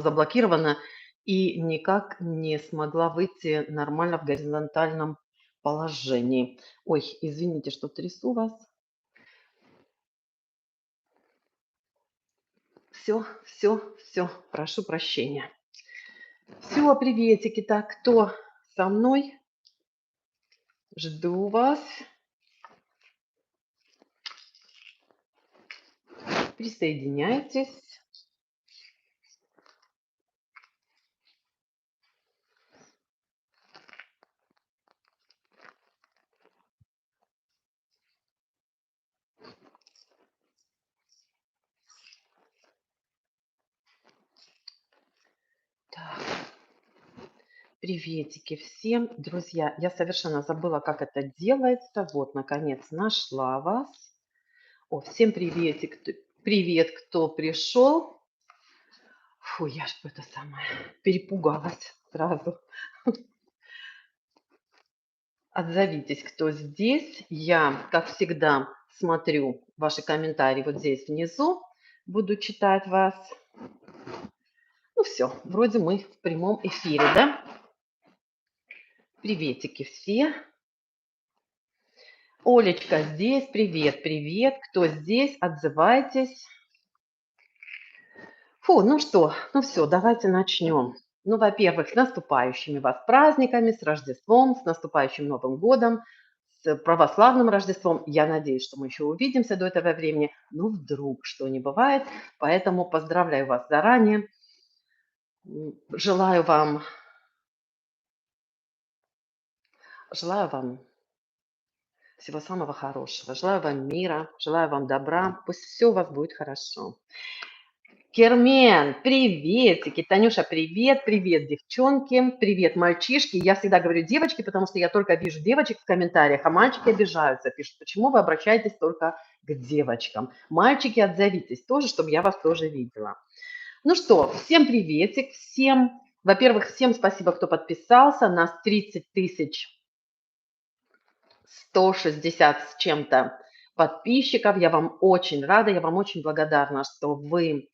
заблокирована и никак не смогла выйти нормально в горизонтальном положении. Ой, извините, что трясу вас. Все, прошу прощения. Все, приветики. Так, кто со мной? Жду вас. Присоединяйтесь. Так, приветики всем. Друзья, я совершенно забыла, как это делается. Вот, наконец, нашла вас. О, всем приветик. Привет, кто пришел. Фу, я ж это самое перепугалась сразу. Отзовитесь, кто здесь. Я, как всегда, смотрю ваши комментарии вот здесь внизу. Буду читать вас. Ну все, вроде мы в прямом эфире, да? Приветики все. Олечка здесь. Привет, привет. Кто здесь? Отзывайтесь. Фу, ну что, ну все, давайте начнем. Ну, во-первых, с наступающими вас праздниками, с Рождеством, с наступающим Новым годом, с православным Рождеством. Я надеюсь, что мы еще увидимся до этого времени. Ну, вдруг что не бывает. Поэтому поздравляю вас заранее. Желаю вам всего самого хорошего. Желаю вам мира, желаю вам добра. Пусть все у вас будет хорошо. Кермен, приветики. Танюша, привет, привет, девчонки, привет, мальчишки. Я всегда говорю девочки, потому что я только вижу девочек в комментариях, а мальчики обижаются, пишут, почему вы обращаетесь только к девочкам. Мальчики, отзовитесь тоже, чтобы я вас тоже видела. Ну что, всем приветик, всем. Во-первых, всем спасибо, кто подписался. Нас 30 160 с чем-то подписчиков. Я вам очень рада, я вам очень благодарна, что вы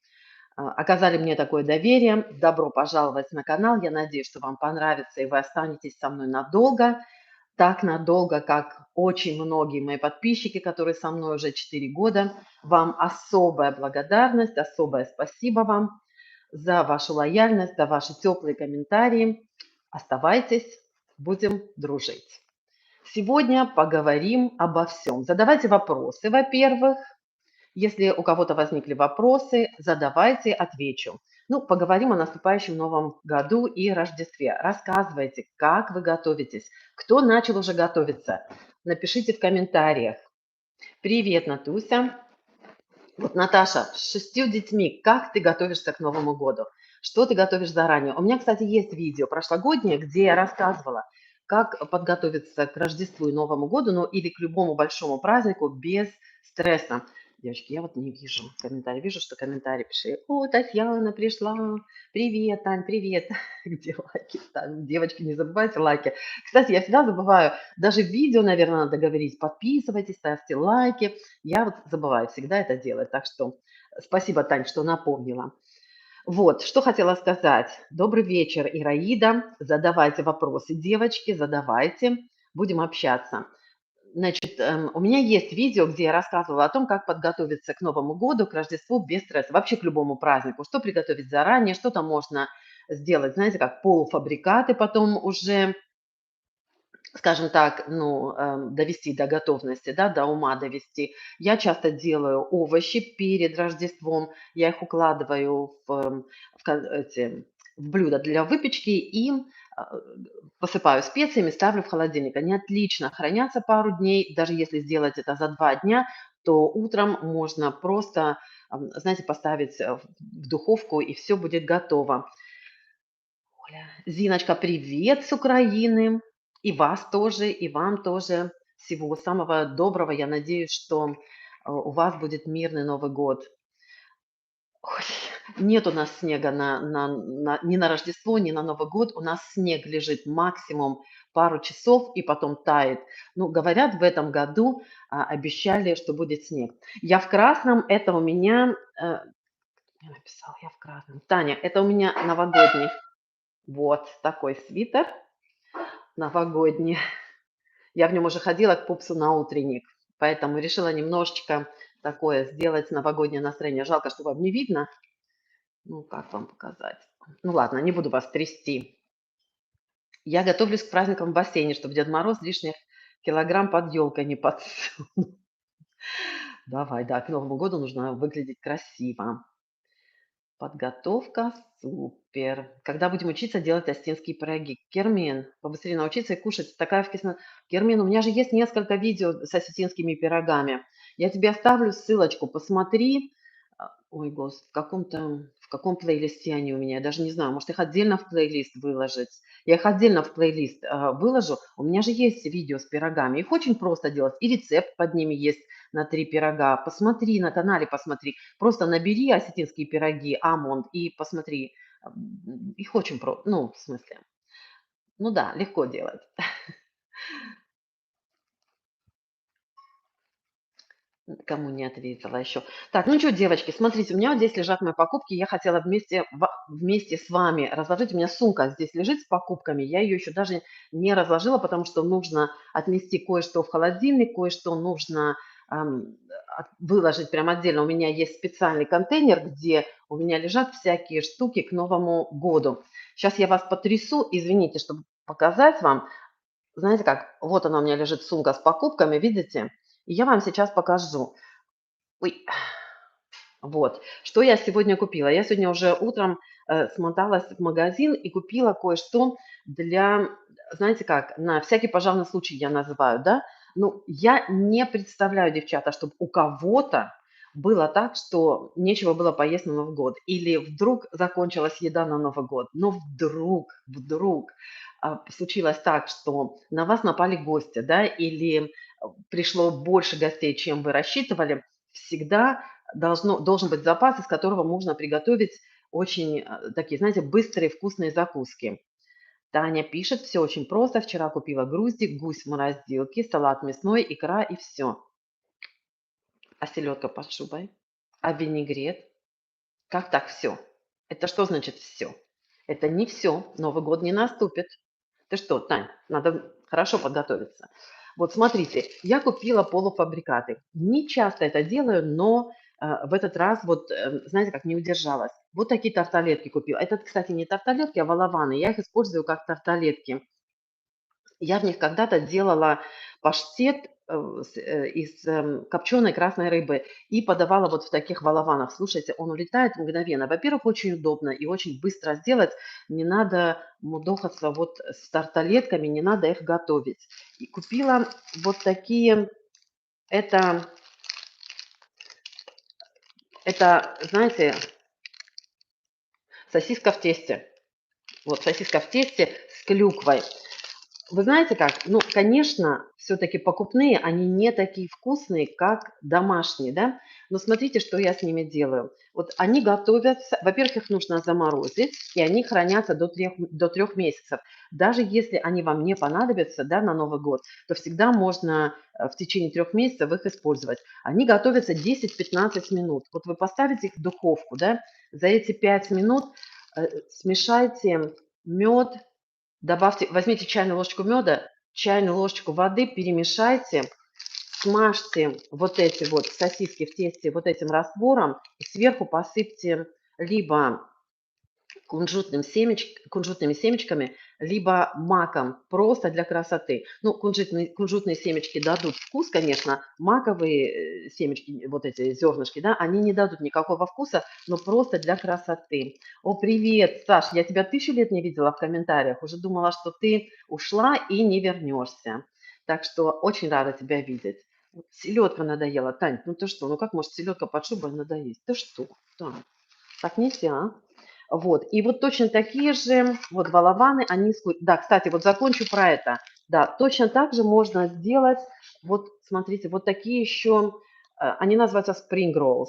оказали мне такое доверие. Добро пожаловать на канал. Я надеюсь, что вам понравится, и вы останетесь со мной надолго. Так надолго, как очень многие мои подписчики, которые со мной уже 4 года. Вам особая благодарность, особое спасибо вам за вашу лояльность, за ваши теплые комментарии. Оставайтесь, будем дружить. Сегодня поговорим обо всем. Задавайте вопросы, во-первых. Если у кого-то возникли вопросы, задавайте, отвечу. Ну, поговорим о наступающем Новом году и Рождестве. Рассказывайте, как вы готовитесь. Кто начал уже готовиться? Напишите в комментариях. Привет, Натуся. Вот, Наташа, с 6 детьми, как ты готовишься к Новому году? Что ты готовишь заранее? У меня, кстати, есть видео прошлогоднее, где я рассказывала, как подготовиться к Рождеству и Новому году, ну или к любому большому празднику без стресса. Девочки, я вот не вижу комментарий. Вижу, что комментарий пиши. О, Татьяна пришла. Привет, Тань, привет. Где лайки? Там, девочки, не забывайте лайки. Кстати, я всегда забываю, даже видео, наверное, надо говорить. Подписывайтесь, ставьте лайки. Я вот забываю всегда это делать. Так что спасибо, Тань, что напомнила. Вот, что хотела сказать. Добрый вечер, Ираида. Задавайте вопросы, девочки, задавайте. Будем общаться. Значит, у меня есть видео, где я рассказывала о том, как подготовиться к Новому году, к Рождеству без стресса, вообще к любому празднику, что приготовить заранее, что там можно сделать, знаете, как полуфабрикаты потом уже, скажем так, ну, довести до готовности, да, до ума довести. Я часто делаю овощи перед Рождеством, я их укладываю в блюдо для выпечки и а, посыпаю специями, ставлю в холодильник. Они отлично хранятся пару дней, даже если сделать это за 2 дня, то утром можно просто, знаете, поставить в духовку, и все будет готово. Оля. Зиночка, привет с Украины. И вас тоже, и вам тоже. Всего самого доброго. Я надеюсь, что у вас будет мирный Новый год. Ой, нет у нас снега ни на Рождество, ни на Новый год. У нас снег лежит максимум пару часов и потом тает. Ну, говорят, в этом году обещали, что будет снег. Я в красном, это у меня Я написала, я в красном. Таня, это у меня новогодний. Вот такой свитер новогодний. Я в нем уже ходила к пупсу на утренник, поэтому решила немножечко такое сделать новогоднее настроение. Жалко, что вам не видно. Ну, как вам показать? Ну ладно, не буду вас трясти. Я готовлюсь к праздникам в бассейне, чтобы Дед Мороз лишних килограмм под елкой не подсунул. Давай, да, к Новому году нужно выглядеть красиво. Подготовка супер. Когда будем учиться делать остинские пироги? Кермен, побыстрее научиться и кушать. Такая вкусная. Кермен, у меня же есть несколько видео с осетинскими пирогами. Я тебе оставлю ссылочку, посмотри. Ой, в каком плейлисте они у меня, я даже не знаю, может их отдельно в плейлист выложить. Я их отдельно в плейлист выложу. У меня же есть видео с пирогами. Их очень просто делать. И рецепт под ними есть на 3 пирога. Посмотри, на канале посмотри. Просто набери осетинские пироги, амонд и посмотри. Их очень просто, ну, в смысле, ну да, легко делать. Кому не ответила еще. Так, ну что, девочки, смотрите, у меня вот здесь лежат мои покупки. Я хотела вместе с вами разложить. У меня сумка здесь лежит с покупками. Я ее еще даже не разложила, потому что нужно отнести кое-что в холодильник, кое-что нужно выложить прям отдельно. У меня есть специальный контейнер, где у меня лежат всякие штуки к Новому году. Сейчас я вас потрясу, извините, чтобы показать вам. Знаете как, вот она у меня лежит, сумка с покупками, видите? И я вам сейчас покажу. Ой, вот. Что я сегодня купила? Я сегодня уже утром смоталась в магазин и купила кое-что для, знаете как, на всякий пожарный случай я называю, да? Ну, я не представляю, девчата, чтобы у кого-то было так, что нечего было поесть на Новый год. Или вдруг закончилась еда на Новый год. Но вдруг случилось так, что на вас напали гости, да, или пришло больше гостей, чем вы рассчитывали, всегда должен быть запас, из которого можно приготовить очень такие, знаете, быстрые вкусные закуски. Таня пишет, все очень просто. Вчера купила груздик, гусь в морозилке, салат мясной, икра и все. А селедка под шубой? А винегрет? Как так все? Это что значит все? Это не все. Новый год не наступит. Ты что, Тань, надо хорошо подготовиться. Вот смотрите, я купила полуфабрикаты. Не часто это делаю, но в этот раз вот, знаете, как не удержалась. Вот такие тарталетки купила. Это, кстати, не тарталетки, а волованы. Я их использую как тарталетки. Я в них когда-то делала паштет из копченой красной рыбы и подавала вот в таких волованах. Слушайте, он улетает мгновенно. Во-первых, очень удобно и очень быстро сделать. Не надо мудохаться вот с тарталетками, не надо их готовить. И купила вот такие, это, это, знаете, сосиска в тесте. Вот сосиска в тесте с клюквой. Вы знаете как? Ну, конечно, все-таки покупные, они не такие вкусные, как домашние, да? Но смотрите, что я с ними делаю. Вот они готовятся, во-первых, их нужно заморозить, и они хранятся до трех месяцев. Даже если они вам не понадобятся, да, на Новый год, то всегда можно в течение 3 месяцев их использовать. Они готовятся 10-15 минут. Вот вы поставите их в духовку, да, за эти 5 минут смешайте мед. Добавьте, возьмите чайную ложечку меда, чайную ложечку воды, перемешайте, смажьте вот эти вот сосиски в тесте вот этим раствором, и сверху посыпьте либо кунжутными семечками, либо маком, просто для красоты. Ну, кунжутные семечки дадут вкус, конечно, маковые семечки, вот эти зернышки, да, они не дадут никакого вкуса, но просто для красоты. О, привет, Саш, я тебя 1000 лет не видела в комментариях, уже думала, что ты ушла и не вернешься. Так что очень рада тебя видеть. Селедка надоела. Тань, ну ты что, ну как может селедка под шубой надоесть? Ты что? Тань, так нельзя. Вот. И вот точно такие же вот балаваны, они... Да, кстати, вот закончу про это. Да, точно так же можно сделать, вот смотрите, вот такие еще, они называются spring rolls.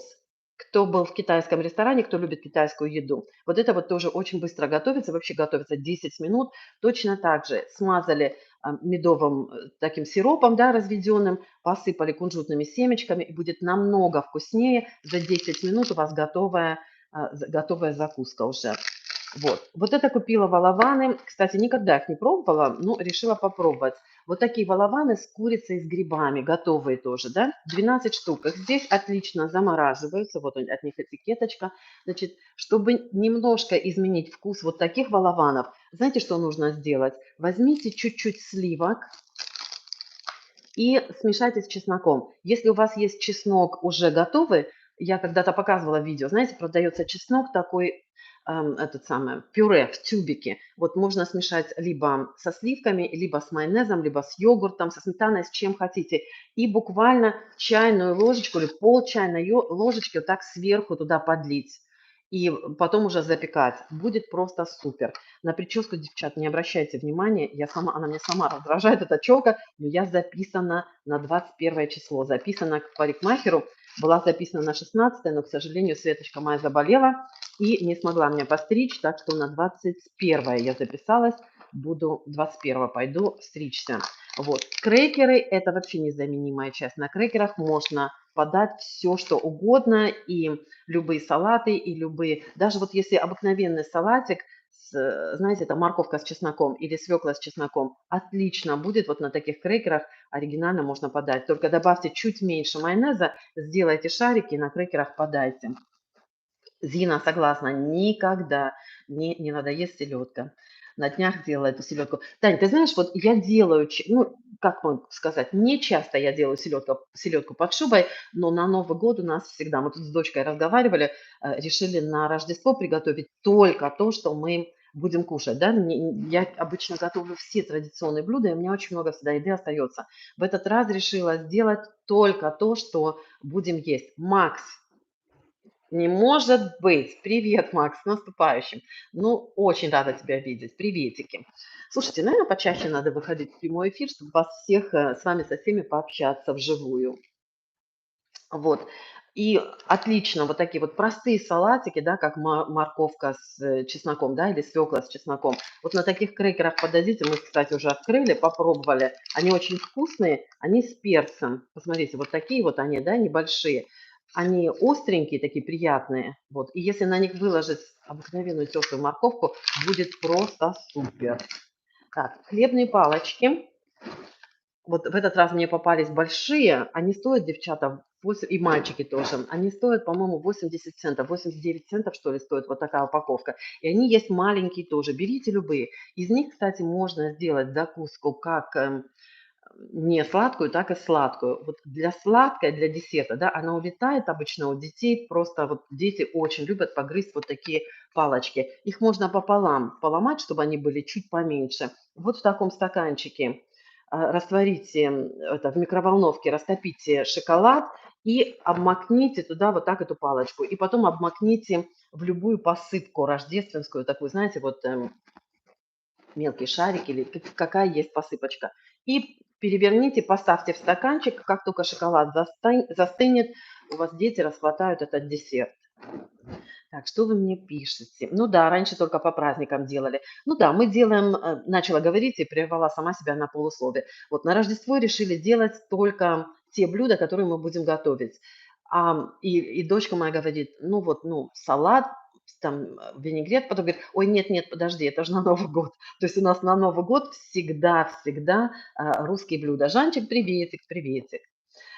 Кто был в китайском ресторане, кто любит китайскую еду, вот это вот тоже очень быстро готовится, вообще готовится 10 минут. Точно так же смазали медовым таким сиропом, да, разведенным, посыпали кунжутными семечками, и будет намного вкуснее. За 10 минут у вас готовая готовая закуска уже. Вот это купила балаваны. Кстати, никогда их не пробовала, но решила попробовать. Вот такие балаваны с курицей и с грибами, готовые тоже, да? 12 штук. Их здесь отлично замораживаются. Вот от них этикеточка. Значит, чтобы немножко изменить вкус вот таких балаванов, знаете, что нужно сделать? Возьмите чуть-чуть сливок и смешайте с чесноком. Если у вас есть чеснок уже готовый, я когда-то показывала видео, знаете, продается чеснок такой, этот самый, пюре в тюбике. Вот можно смешать либо со сливками, либо с майонезом, либо с йогуртом, со сметаной, с чем хотите. И буквально чайную ложечку или пол чайной ложечки вот так сверху туда подлить. И потом уже запекать. Будет просто супер. На прическу, девчат, не обращайте внимания. Она меня сама раздражает, эта челка. Но я записана на 21 число. Записана к парикмахеру. Была записана на 16, но, к сожалению, Светочка моя заболела и не смогла меня постричь. Так что на 21 я записалась. Буду 21 пойду стричься. Вот. Крекеры – это вообще незаменимая часть. На крекерах можно подать все, что угодно. И любые салаты, и любые... Даже вот если обыкновенный салатик, знаете, это морковка с чесноком или свекла с чесноком, отлично будет вот на таких крекерах, оригинально можно подать. Только добавьте чуть меньше майонеза, сделайте шарики и на крекерах подайте. Зина согласна, никогда не надоест селедка. На днях делала эту селедку. Тань, ты знаешь, вот я делаю, ну, как могу сказать, не часто я делаю селедку под шубой, но на Новый год у нас всегда, мы тут с дочкой разговаривали, решили на Рождество приготовить только то, что мы будем кушать. Да? Я обычно готовлю все традиционные блюда, и у меня очень много всегда еды остается. В этот раз решила сделать только то, что будем есть. Макс, не может быть. Привет, Макс, с наступающим. Ну, очень рада тебя видеть. Приветики. Слушайте, наверное, почаще надо выходить в прямой эфир, чтобы вас всех, с вами со всеми пообщаться вживую. Вот. И отлично, вот такие вот простые салатики, да, как морковка с чесноком, да, или свекла с чесноком. Вот на таких крекерах подадите, мы, кстати, уже открыли, попробовали. Они очень вкусные, они с перцем. Посмотрите, вот такие вот они, да, небольшие. Они остренькие, такие приятные. Вот. И если на них выложить обыкновенную теплую морковку, будет просто супер. Так, хлебные палочки. Вот в этот раз мне попались большие, они стоят, девчата, и мальчики тоже, они стоят, по-моему, 80 центов, 89 центов, что ли, стоит вот такая упаковка. И они есть маленькие тоже, берите любые. Из них, кстати, можно сделать закуску как не сладкую, так и сладкую. Вот для сладкой, для десерта, да, она улетает обычно у детей, просто вот дети очень любят погрызть вот такие палочки. Их можно пополам поломать, чтобы они были чуть поменьше. Вот в таком стаканчике растворите это в микроволновке, растопите шоколад и обмакните туда вот так эту палочку. И потом обмакните в любую посыпку рождественскую, такую, знаете, вот мелкий шарик или какая есть посыпочка. И переверните, поставьте в стаканчик, как только шоколад застынет, у вас дети расхватают этот десерт. Так, что вы мне пишете? Ну да, раньше только по праздникам делали. Ну да, мы делаем, начала говорить и прервала сама себя на полусловие. Вот на Рождество решили делать только те блюда, которые мы будем готовить. И дочка моя говорит, ну вот, ну, салат, там, винегрет, потом говорит, ой, нет, подожди, это же на Новый год. То есть у нас на Новый год всегда русские блюда. Жанчик, приветик.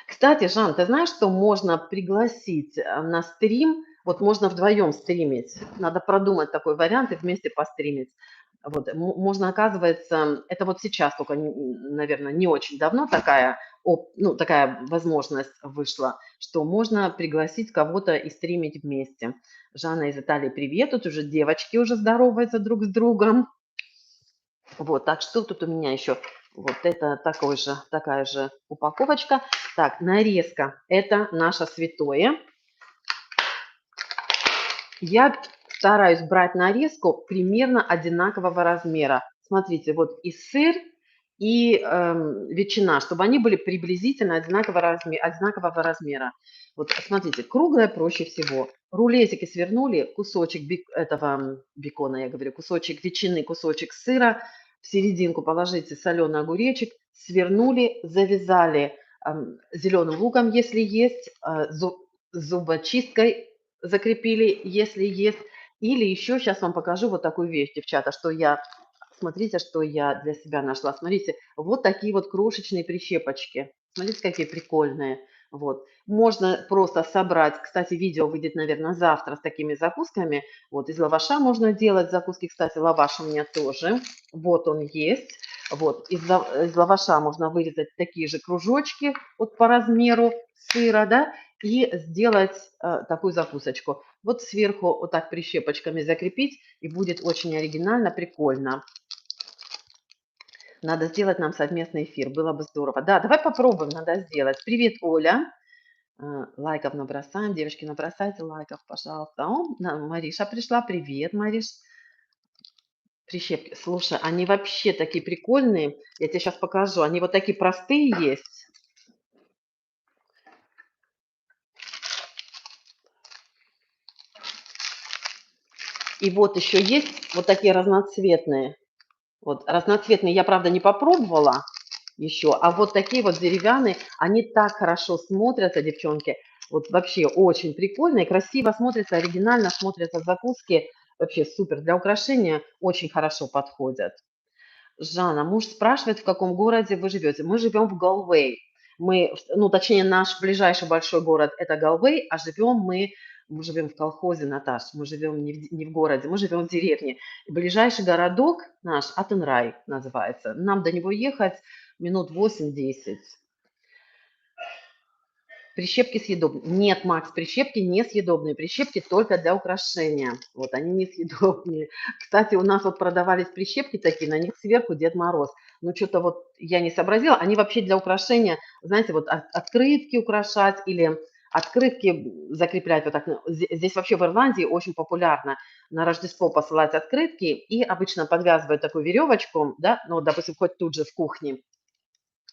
Кстати, Жан, ты знаешь, что можно пригласить на стрим, вот можно вдвоем стримить, надо продумать такой вариант и вместе постримить. Вот, можно, оказывается, это вот сейчас только, наверное, не очень давно ну, такая возможность вышла, что можно пригласить кого-то и стримить вместе. Жанна из Италии, привет, тут уже девочки уже здороваются друг с другом. Вот, так что тут у меня еще? Вот это такая же упаковочка. Так, нарезка. Это наше святое. Я стараюсь брать нарезку примерно одинакового размера. Смотрите, вот и сыр, и ветчина, чтобы они были приблизительно одинакового размера. Вот смотрите, круглое проще всего. Рулетики свернули, кусочек этого бекона, я говорю, кусочек ветчины, кусочек сыра, в серединку положите соленый огуречек, свернули, завязали зеленым луком, если есть, зубочисткой закрепили, если есть. Или еще сейчас вам покажу вот такую вещь, девчата, что я, смотрите, что я для себя нашла. Смотрите, вот такие вот крошечные прищепочки. Смотрите, какие прикольные. Вот. Можно просто собрать, кстати, видео выйдет, наверное, завтра с такими закусками. Вот из лаваша можно делать закуски, кстати, лаваш у меня тоже. Вот он есть. Вот из лаваша можно вырезать такие же кружочки вот по размеру сыра, да, и сделать такую закусочку. Вот сверху вот так прищепочками закрепить, и будет очень оригинально, прикольно. Надо сделать нам совместный эфир, было бы здорово. Да, давай попробуем, надо сделать. Привет, Оля. Лайков набросаем, девочки, набросайте лайков, пожалуйста. О, Мариша пришла, привет, Мариш. Прищепки, слушай, они вообще такие прикольные. Я тебе сейчас покажу. Они вот такие простые есть. И вот еще есть вот такие разноцветные. Вот разноцветные я, правда, не попробовала еще, а вот такие вот деревянные, они так хорошо смотрятся, девчонки. Вот вообще очень прикольные, красиво смотрятся, оригинально смотрятся закуски. Вообще супер. Для украшения очень хорошо подходят. Жанна, муж спрашивает, в каком городе вы живете. Мы живем в Галвей. Мы, ну, точнее, наш ближайший большой город – это Галвей, а мы живем в колхозе, Наташ, мы живем не в городе, мы живем в деревне. Ближайший городок наш Атенрай называется. Нам до него ехать минут 8-10. Прищепки съедобные. Нет, Макс, прищепки не съедобные. Прищепки только для украшения. Вот они не съедобные. Кстати, у нас вот продавались прищепки такие, на них сверху Дед Мороз. Ну, что-то вот я не сообразила. Они вообще для украшения, знаете, вот открытки украшать или открытки закреплять вот так. Ну, здесь вообще в Ирландии очень популярно на Рождество посылать открытки и обычно подвязывают такую веревочку, да, ну, допустим, хоть тут же в кухне,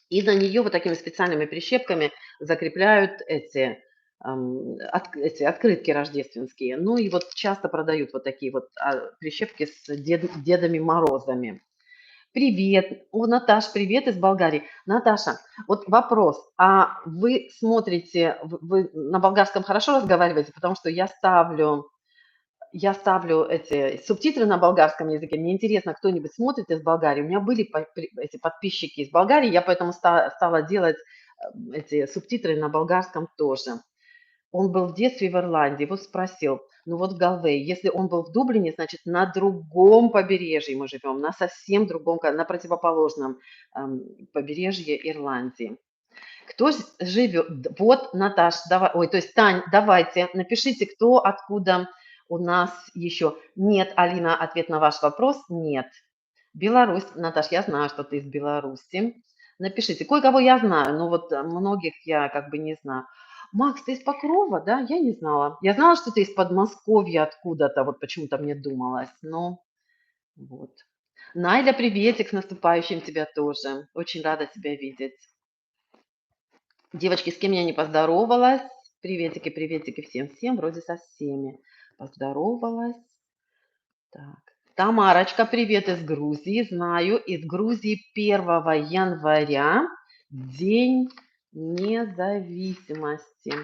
и на нее вот такими специальными прищепками закрепляют эти открытки рождественские. Ну и вот часто продают вот такие вот прищепки с Дедами Морозами. Привет. О, Наташ, привет из Болгарии. Наташа, вот вопрос. А вы смотрите, вы на болгарском хорошо разговариваете? Потому что я ставлю эти субтитры на болгарском языке. Мне интересно, кто-нибудь смотрит из Болгарии. У меня были эти подписчики из Болгарии, я поэтому стала делать эти субтитры на болгарском тоже. Он был в детстве в Ирландии, вот спросил, ну вот в Галвей, если он был в Дублине, значит, на другом побережье мы живем, на совсем другом, на противоположном побережье Ирландии. Кто живет? Вот, Наташ, давай, ой, то есть, Тань, давайте, напишите, кто, откуда у нас еще. Нет, Алина, ответ на ваш вопрос, нет. Беларусь, Наташ, я знаю, что ты из Беларуси. Напишите, кое-кого я знаю, но вот многих я как бы не знаю. Макс, ты из Покрова, да? Я не знала. Я знала, что ты из Подмосковья откуда-то, вот почему-то мне думалось. Ну, вот. Найля, приветик, с наступающим тебя тоже. Очень рада тебя видеть. Девочки, с кем я не поздоровалась? Приветики, приветики всем-всем. Вроде со всеми поздоровалась. Так. Тамарочка, привет из Грузии. Знаю, из Грузии 1 января День независимости.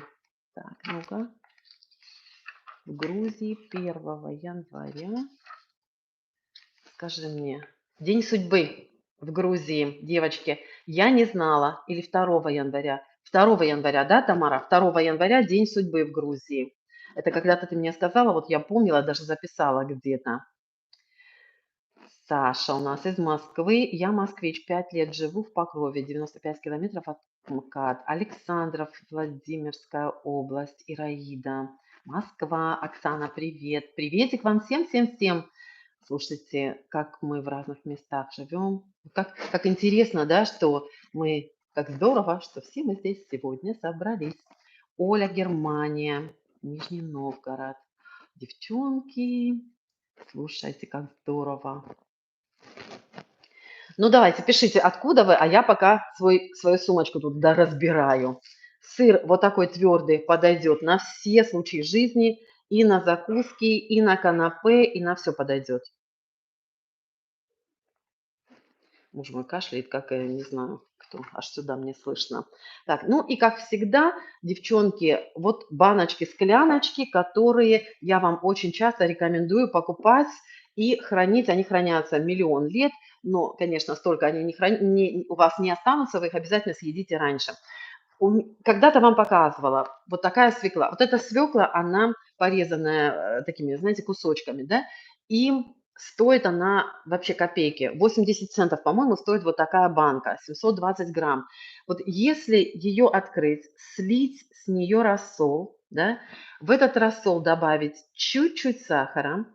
Так, ну-ка. В Грузии 1 января. Скажи мне. День судьбы в Грузии, девочки. Я не знала. Или 2 января. 2 января, да, Тамара? 2 января День судьбы в Грузии. Это когда-то ты мне сказала, вот я помнила, даже записала где-то. Саша у нас из Москвы. Я москвич, 5 лет живу в Покрове, 95 километров от МКАД. Александров, Владимирская область, Ираида. Москва, Оксана, привет. Приветик вам всем-всем-всем. Слушайте, как мы в разных местах живем. Как интересно, да, что мы, как здорово, что все мы здесь сегодня собрались. Оля, Германия, Нижний Новгород. Девчонки, слушайте, как здорово. Ну, давайте, пишите, откуда вы, а я пока свою сумочку тут разбираю. Сыр вот такой твердый подойдет на все случаи жизни, и на закуски, и на канапе, и на все подойдет. Муж мой кашляет, как, не знаю, аж сюда мне слышно. Так, ну и как всегда, девчонки, вот баночки, скляночки, которые я вам очень часто рекомендую покупать и хранить. Они хранятся миллион лет, но, конечно, столько они у вас не останутся, вы их обязательно съедите раньше. Когда-то вам показывала вот такая свекла. Вот эта свекла, она порезанная такими, знаете, кусочками, да, и стоит она вообще копейки. 80 центов, по-моему, стоит вот такая банка, 720 грамм. Вот если ее открыть, слить с нее рассол, да, в этот рассол добавить чуть-чуть сахара,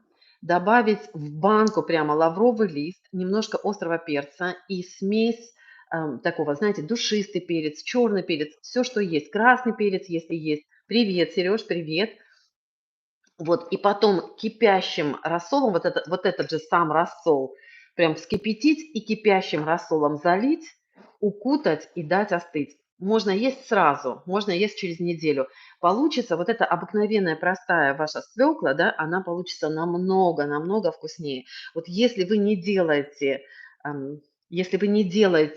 добавить в банку прямо лавровый лист, немножко острого перца и смесь такого, знаете, душистый перец, черный перец, все, что есть, красный перец, если есть. Привет, Сереж, привет. Вот, и потом кипящим рассолом, вот этот же сам рассол, прям вскипятить и кипящим рассолом залить, укутать и дать остыть. Можно есть сразу, можно есть через неделю. Получится вот эта обыкновенная простая ваша свекла, да, она получится намного вкуснее. Вот если вы не делаете,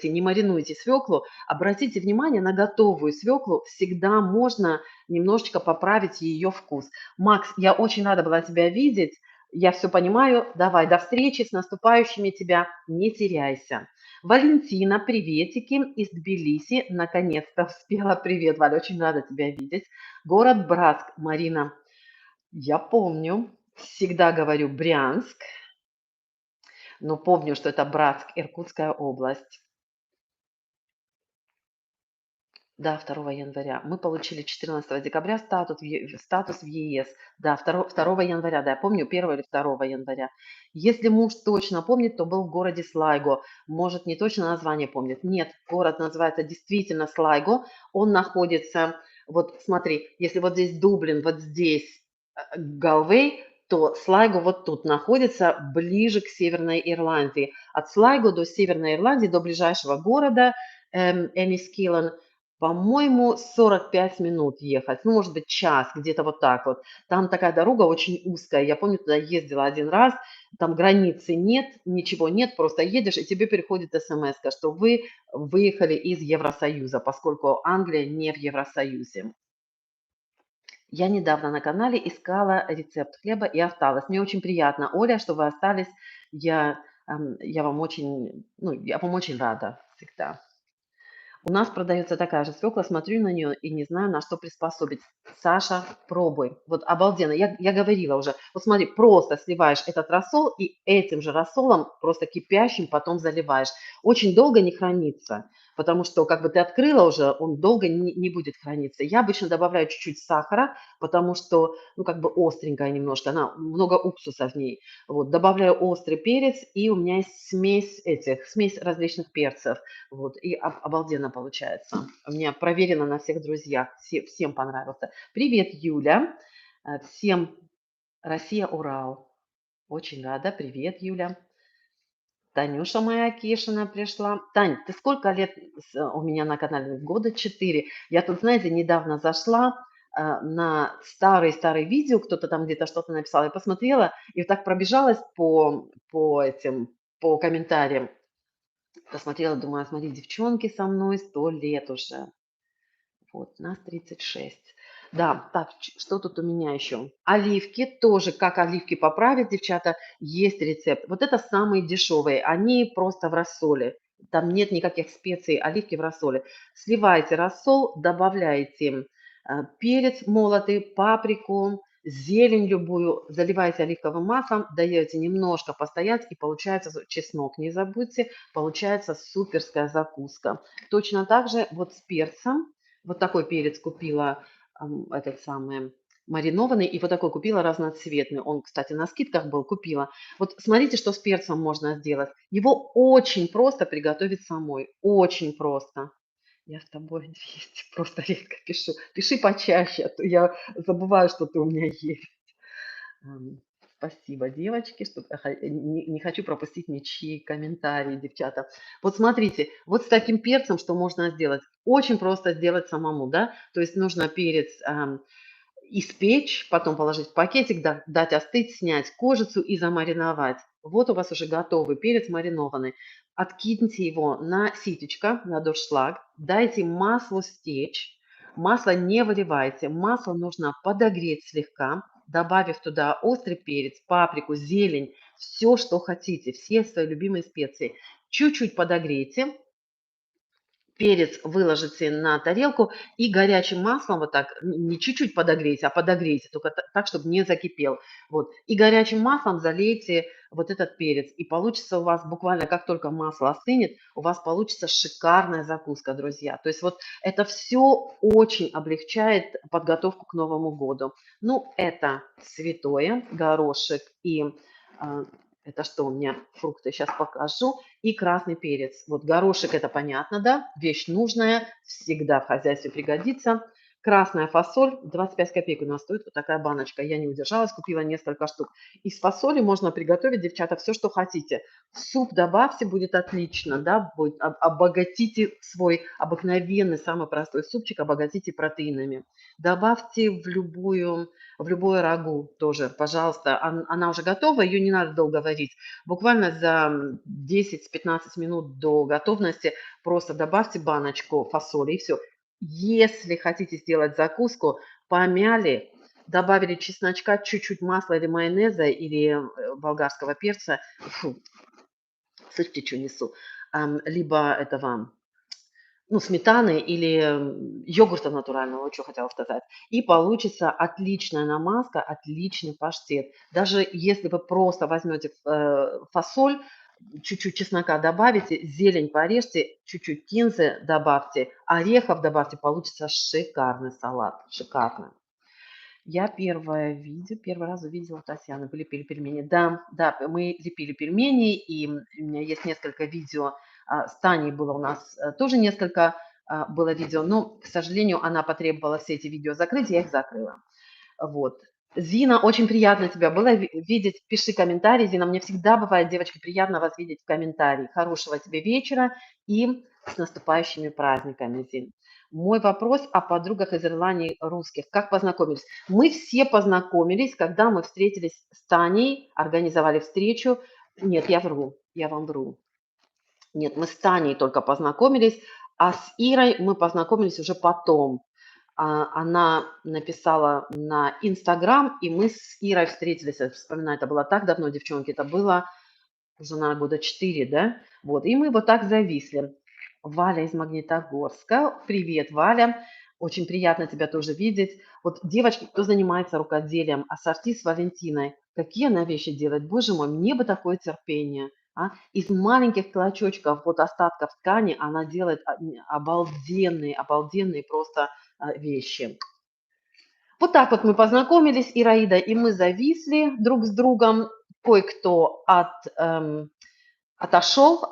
не маринуете свеклу, обратите внимание на готовую свеклу, всегда можно немножечко поправить ее вкус. Макс, я очень рада была тебя видеть. Я все понимаю. Давай, до встречи, с наступающими тебя. Не теряйся. Валентина, приветики из Тбилиси. Наконец-то успела. Привет, Валя, очень рада тебя видеть. Город Братск, Марина. Я помню, всегда говорю Брянск, но помню, что это Братск, Иркутская область. Да, 2 января. Мы получили 14 декабря статус в ЕС. Да, 2 января, да, я помню, 1 или 2 января. Если муж точно помнит, то был в городе Слайго. Может, не точно название помнит. Нет, город называется действительно Слайго. Он находится, вот смотри, если вот здесь Дублин, вот здесь Галвей, то Слайго вот тут находится ближе к Северной Ирландии. От Слайго до Северной Ирландии, до ближайшего города Энискилlen, по-моему, 45 минут ехать, ну, может быть, час, где-то вот так вот. Там такая дорога очень узкая. Я помню, туда ездила один раз, там границы нет, ничего нет, просто едешь, и тебе приходит смс, что вы выехали из Евросоюза, поскольку Англия не в Евросоюзе. Я недавно на канале искала рецепт хлеба и осталась. Мне очень приятно, Оля, что вы остались. Я я вам очень рада всегда. У нас продается такая же свекла, смотрю на нее и не знаю, на что приспособить. Саша, пробуй. Вот обалденно. Я говорила уже. Вот смотри, просто сливаешь этот рассол и этим же рассолом, просто кипящим, потом заливаешь. Очень долго не хранится, потому что как бы ты открыла уже, он долго не будет храниться. Я обычно добавляю чуть-чуть сахара, потому что, ну, как бы остренькая немножко, она много уксуса в ней. Вот, добавляю острый перец, и у меня есть смесь различных перцев. Вот, и обалденно получается. У меня проверено на всех друзьях, всем понравился. Привет, Юля. Всем Россия, Урал. Очень рада. Привет, Юля. Танюша моя Кишина пришла. Тань, ты сколько лет у меня на канале? Года 4. Я тут, знаете, недавно зашла на старые видео, кто-то там где-то что-то написал. Я посмотрела и вот так пробежалась по комментариям. Посмотрела, думаю, смотри, девчонки со мной 100 лет уже. Вот, нас 36. Да, так, что тут у меня еще? Оливки тоже, как оливки поправить, девчата, есть рецепт. Вот это самые дешевые, они просто в рассоле. Там нет никаких специй, оливки в рассоле. Сливайте рассол, добавляете перец молотый, паприку, зелень любую, заливаете оливковым маслом, даете немножко постоять, и получается чеснок, не забудьте, получается суперская закуска. Точно так же вот с перцем. Вот такой перец купила, этот самый маринованный, и вот такой купила разноцветный. Он, кстати, на скидках был, купила. Вот смотрите, что с перцем можно сделать. Его очень просто приготовить самой. Очень просто. Я с тобой 200, просто редко пишу. Пиши почаще, а то я забываю, что ты у меня есть. Ам, Спасибо, девочки, что не хочу пропустить ничьи комментарии, девчата. Вот смотрите, вот с таким перцем что можно сделать? Очень просто сделать самому, да? То есть нужно перец испечь, потом положить в пакетик, дать остыть, снять кожицу и замариновать. Вот у вас уже готовый перец маринованный. Откиньте его на ситечко, на дуршлаг, дайте маслу стечь. Масло не выливайте, масло нужно подогреть слегка, добавив туда острый перец, паприку, зелень, все, что хотите, все свои любимые специи. Чуть-чуть подогрейте, перец выложите на тарелку и горячим маслом вот так, не чуть-чуть подогрейте, а подогрейте, только так, чтобы не закипел. Вот. И горячим маслом залейте вот этот перец. И получится у вас буквально, как только масло остынет, у вас получится шикарная закуска, друзья. То есть вот это все очень облегчает подготовку к Новому году. Ну, это святое, горошек и это что у меня, фрукты, сейчас покажу. И красный перец. Вот горошек, это понятно, да, вещь нужная, всегда в хозяйстве пригодится. Красная фасоль, 25 копеек у нас стоит вот такая баночка. Я не удержалась, купила несколько штук. Из фасоли можно приготовить, девчата, все, что хотите. В суп добавьте, будет отлично, да, будет, обогатите свой обыкновенный, самый простой супчик, обогатите протеинами. Добавьте в любое рагу тоже, пожалуйста. Она уже готова, ее не надо долго варить. Буквально за 10-15 минут до готовности просто добавьте баночку фасоли и все. Если хотите сделать закуску, помяли, добавили чесночка, чуть-чуть масла или майонеза, или болгарского перца. Фу, слышите, что несу? Либо этого сметаны или йогурта натурального, вот что хотела сказать. И получится отличная намазка, отличный паштет. Даже если вы просто возьмете фасоль, чуть-чуть чеснока добавите, зелень порежьте, чуть-чуть кинзы добавьте, орехов добавьте, получится шикарный салат, шикарный. Я первый раз увидела Татьяну, вы лепили пельмени. Да, да, мы лепили пельмени, и у меня есть несколько видео. С Таней было у нас тоже несколько было видео, но, к сожалению, она потребовала все эти видео закрыть, я их закрыла. Вот. Зина, очень приятно тебя было видеть. Пиши комментарий. Зина, мне всегда бывает, девочки, приятно вас видеть в комментарии. Хорошего тебе вечера и с наступающими праздниками, Зин. Мой вопрос о подругах из Ирландии русских. Как познакомились? Мы все познакомились, когда мы встретились с Таней, организовали встречу. Нет, я вру, я вам вру. Нет, мы с Таней только познакомились, а с Ирой мы познакомились уже потом. Она написала на Инстаграм, и мы с Ирой встретились. Я вспоминаю, это было так давно, девчонки, это было уже, наверное, года 4, да? Вот, и мы вот так зависли. Валя из Магнитогорска. Привет, Валя. Очень приятно тебя тоже видеть. Вот девочки, кто занимается рукоделием, ассорти с Валентиной. Какие она вещи делает? Боже мой, мне бы такое терпение. Из маленьких клочочков, вот остатков ткани, она делает обалденные, обалденные просто вещи. Вот так вот мы познакомились, Ираида, и мы зависли друг с другом. Кое-кто отошел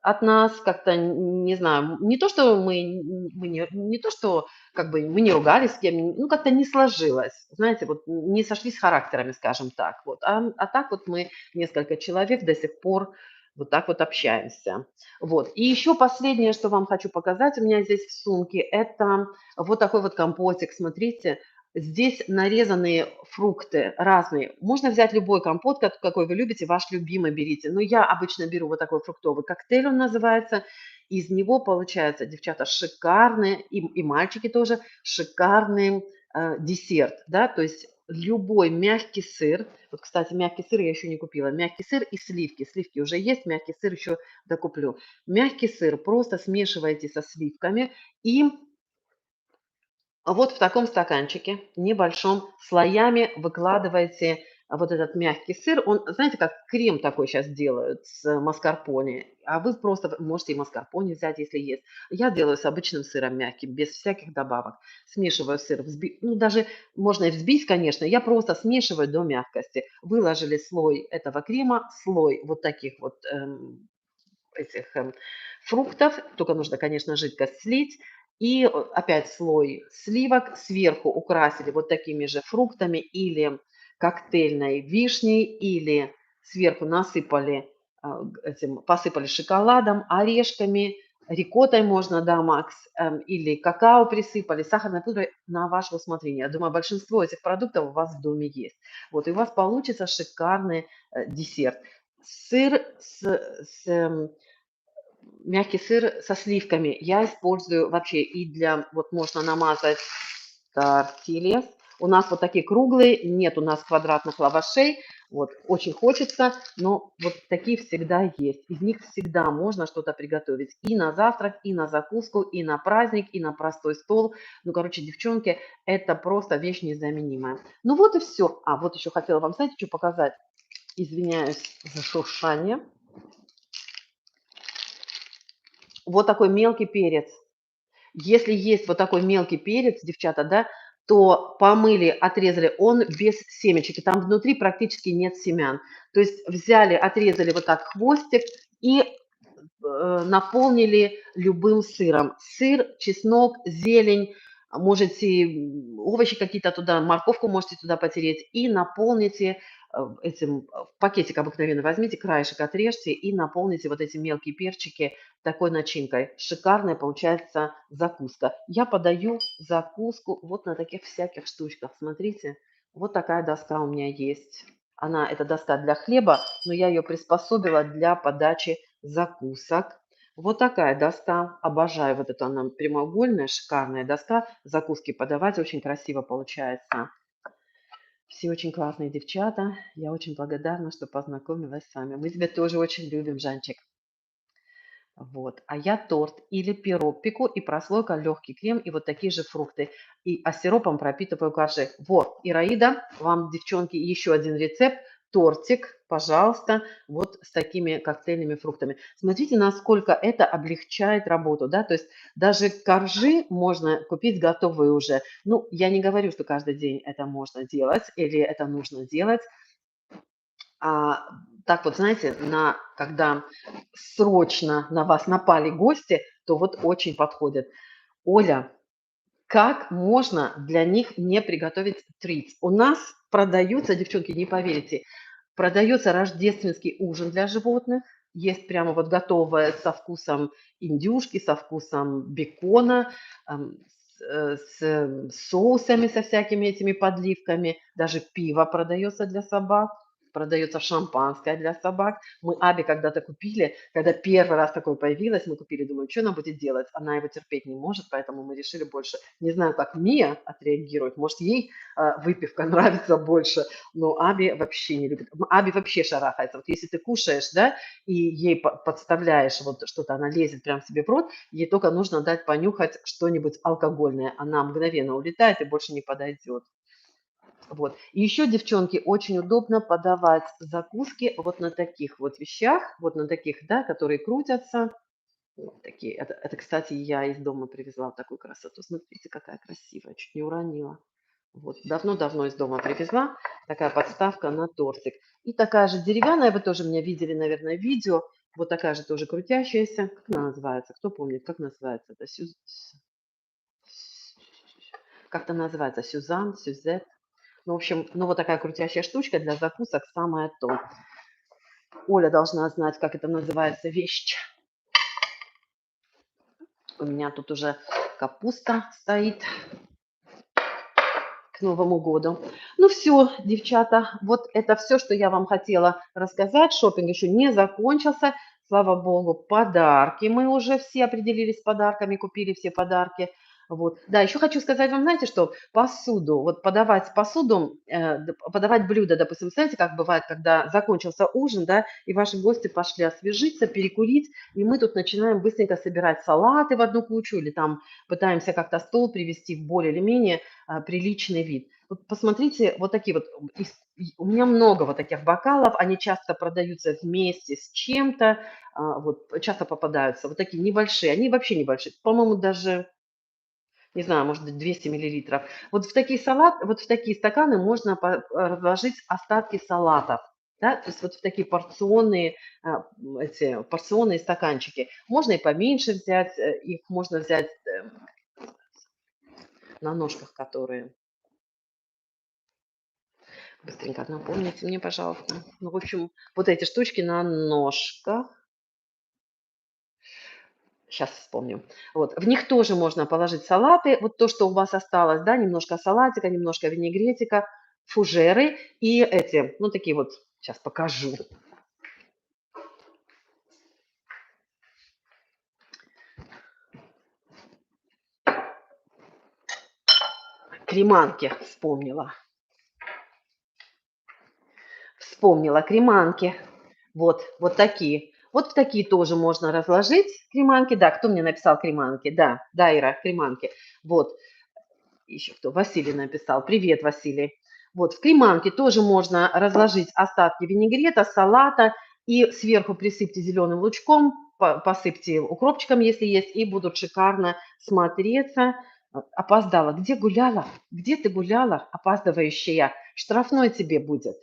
от нас, как-то, не знаю, не то, что мы не то, что как бы мы не ругались с кем, ну, как-то не сложилось, знаете, вот не сошлись характерами, скажем так, вот, а так вот мы несколько человек до сих пор вот так вот общаемся. Вот. И еще последнее, что вам хочу показать, у меня здесь в сумке, это вот такой вот компотик, смотрите, здесь нарезанные фрукты разные. Можно взять любой компот, какой вы любите, ваш любимый берите. Но я обычно беру вот такой фруктовый коктейль, он называется. Из него получается, девчата, шикарный, и мальчики тоже, шикарный десерт. Да? То есть любой мягкий сыр. Вот, кстати, мягкий сыр я еще не купила. Мягкий сыр и сливки. Сливки уже есть, мягкий сыр еще докуплю. Мягкий сыр просто смешиваете со сливками и вот в таком стаканчике небольшом слоями выкладываете вот этот мягкий сыр. Он, знаете, как крем такой сейчас делают с маскарпоне. А вы просто можете и маскарпоне взять, если есть. Я делаю с обычным сыром мягким, без всяких добавок. Смешиваю сыр, ну даже можно и взбить, конечно. Я просто смешиваю до мягкости. Выложили слой этого крема, слой вот таких вот этих фруктов, только нужно, конечно, жидкость слить, и опять слой сливок, сверху украсили вот такими же фруктами или коктейльной вишней, или сверху насыпали посыпали шоколадом, орешками, рикоттой можно, да, Макс, или какао присыпали, сахарной пудрой на ваше усмотрение. Я думаю, большинство этих продуктов у вас в доме есть. Вот, и у вас получится шикарный десерт. Сыр мягкий сыр со сливками я использую вообще и для, вот можно намазать тортильяс. У нас вот такие круглые, нет у нас квадратных лавашей. Вот, очень хочется, но вот такие всегда есть. Из них всегда можно что-то приготовить. И на завтрак, и на закуску, и на праздник, и на простой стол. Ну, короче, девчонки, это просто вещь незаменимая. Ну вот и все. А, вот еще хотела вам, знаете, что показать? Извиняюсь за шуршание. Вот такой мелкий перец. Если есть вот такой мелкий перец, девчата, да, то помыли, отрезали, он без семечек, и там внутри практически нет семян. То есть взяли, отрезали вот так хвостик и наполнили любым сыром. Сыр, чеснок, зелень, можете овощи какие-то туда, морковку можете туда потереть и наполните этим, пакетик обыкновенно возьмите, краешек отрежьте и наполните вот эти мелкие перчики такой начинкой. Шикарная получается закуска. Я подаю закуску вот на таких всяких штучках. Смотрите, вот такая доска у меня есть. Это доска для хлеба, но я ее приспособила для подачи закусок. Вот такая доска. Обожаю вот эту, она прямоугольная, шикарная доска. Закуски подавать очень красиво получается. Все очень классные девчата. Я очень благодарна, что познакомилась с вами. Мы тебя тоже очень любим, Жанчик. Вот. А я торт или пирог пеку и прослойка легкий крем и вот такие же фрукты. А сиропом пропитываю коржи. Вот, Ираида, вам, девчонки, еще один рецепт. Тортик, пожалуйста, вот с такими коктейльными фруктами. Смотрите, насколько это облегчает работу, да, то есть даже коржи можно купить готовые уже. Ну, я не говорю, что каждый день это можно делать или это нужно делать, а, так вот, знаете, когда срочно на вас напали гости, то вот очень подходит. Оля, как можно для них не приготовить триц? У нас продаются, девчонки, не поверите, продается рождественский ужин для животных. Есть прямо вот готовое со вкусом индюшки, со вкусом бекона, с соусами, со всякими этими подливками. Даже пиво продается для собак. Продается шампанское для собак. Мы Абе когда-то купили, когда первый раз такое появилось, мы купили, думаю, что она будет делать? Она его терпеть не может, поэтому мы решили больше. Не знаю, как Мия отреагирует. Может, ей выпивка нравится больше, но Аби вообще не любит. Аби вообще шарахается. Вот если ты кушаешь, да, и ей подставляешь вот что-то, она лезет прям себе в рот, ей только нужно дать понюхать что-нибудь алкогольное. Она мгновенно улетает и больше не подойдет. Вот. И еще, девчонки, очень удобно подавать закуски вот на таких вот вещах, вот на таких, да, которые крутятся. Вот такие. Кстати, я из дома привезла вот такую красоту. Смотрите, какая красивая, чуть не уронила. Вот, давно-давно из дома привезла. Такая подставка на тортик. И такая же деревянная, вы тоже меня видели, наверное, видео. Вот такая же тоже крутящаяся. Как она называется? Кто помнит, как называется? Это как-то называется Сюзан, Сюзет. Ну, в общем, ну вот такая крутящая штучка для закусок самое то. Оля должна знать, как это называется вещь. У меня тут уже капуста стоит к Новому году. Ну все, девчата, вот это все, что я вам хотела рассказать. Шопинг еще не закончился. Слава богу, подарки. Мы уже все определились с подарками, купили все подарки. Вот. Да, еще хочу сказать вам, знаете, что посуду, вот подавать посуду, подавать блюда, допустим, знаете, как бывает, когда закончился ужин, да, и ваши гости пошли освежиться, перекурить, и мы тут начинаем быстренько собирать салаты в одну кучу или там пытаемся как-то стол привести в более или менее приличный вид. Вот посмотрите, вот такие вот, у меня много вот таких бокалов, они часто продаются вместе с чем-то, вот часто попадаются, вот такие небольшие, они вообще небольшие, по-моему, даже, не знаю, может быть, 200 миллилитров. Вот в такие вот в такие стаканы можно разложить остатки салатов. Да, то есть вот в такие порционные стаканчики. Можно и поменьше взять, их можно взять на ножках, которые. Быстренько напомните мне, пожалуйста. Ну, в общем, вот эти штучки на ножках. Сейчас вспомню. Вот, в них тоже можно положить салаты. Вот то, что у вас осталось, да, немножко салатика, немножко винегретика, фужеры и эти, ну, такие вот, сейчас покажу. Креманки вспомнила. Вспомнила креманки. Вот такие. Вот в такие тоже можно разложить креманки. Да, кто мне написал креманки? Да, Дайра, креманки. Вот, еще кто? Василий написал. Привет, Василий. Вот, в креманке тоже можно разложить остатки винегрета, салата и сверху присыпьте зеленым лучком, посыпьте укропчиком, если есть, и будут шикарно смотреться. Опоздала. Где гуляла? Где ты гуляла, опаздывающая? Штрафной тебе будет.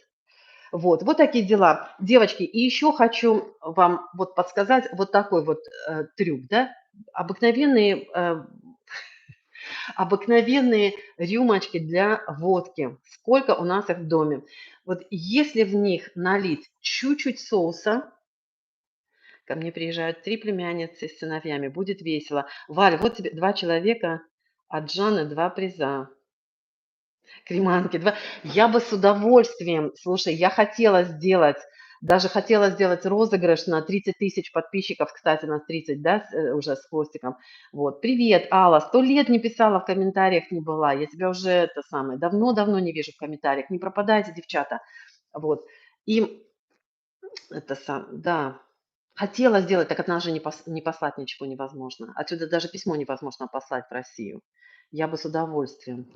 Вот такие дела. Девочки, и еще хочу вам вот подсказать вот такой вот трюк, да. Обыкновенные, обыкновенные рюмочки для водки. Сколько у нас их в доме. Вот если в них налить чуть-чуть соуса, ко мне приезжают 3 племянницы с сыновьями, будет весело. Валь, вот тебе 2 человека, от Жанны 2 приза. Креманки, 2. Я бы с удовольствием, слушай, я хотела сделать, даже хотела сделать розыгрыш на 30 тысяч подписчиков, кстати, на 30, да, уже с хвостиком. Вот. Привет, Алла, 100 лет не писала в комментариях, не была. Я тебя уже это самое, давно-давно не вижу в комментариях. Не пропадайте, девчата. Вот. И это сам, да. Хотела сделать, так от нас же не послать ничего невозможно. Отсюда даже письмо невозможно послать в Россию. Я бы с удовольствием.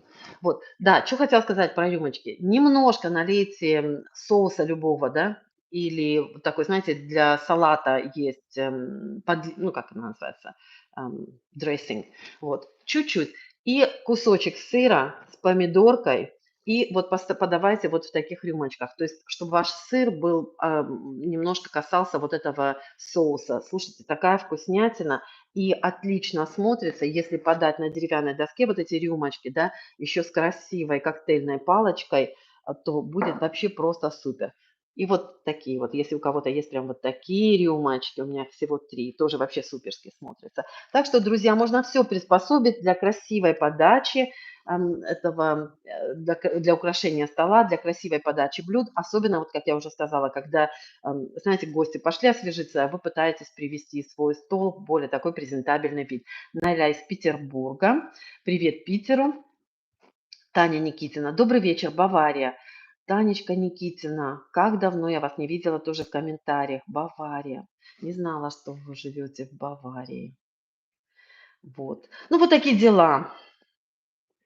Вот, да, что хотела сказать про рюмочки. Немножко налейте соуса любого, да, или вот такой, знаете, для салата есть, ну, как это называется, дрессинг. Вот, чуть-чуть. И кусочек сыра с помидоркой, и вот подавайте вот в таких рюмочках. То есть, чтобы ваш сыр был, немножко касался вот этого соуса. Слушайте, такая вкуснятина. И отлично смотрится, если подать на деревянной доске вот эти рюмочки, да, еще с красивой коктейльной палочкой, то будет вообще просто супер. И вот такие вот, если у кого-то есть прям вот такие рюмочки, у меня всего 3, тоже вообще суперски смотрится. Так что, друзья, можно все приспособить для красивой подачи, этого, для украшения стола, для красивой подачи блюд. Особенно, вот как я уже сказала, когда, знаете, гости пошли освежиться, а вы пытаетесь привести свой стол в более такой презентабельный вид. Найля из Петербурга. Привет Питеру. Таня Никитина. Добрый вечер, Бавария. Танечка Никитина, как давно я вас не видела, тоже в комментариях. Бавария. Не знала, что вы живете в Баварии. Вот. Ну, вот такие дела.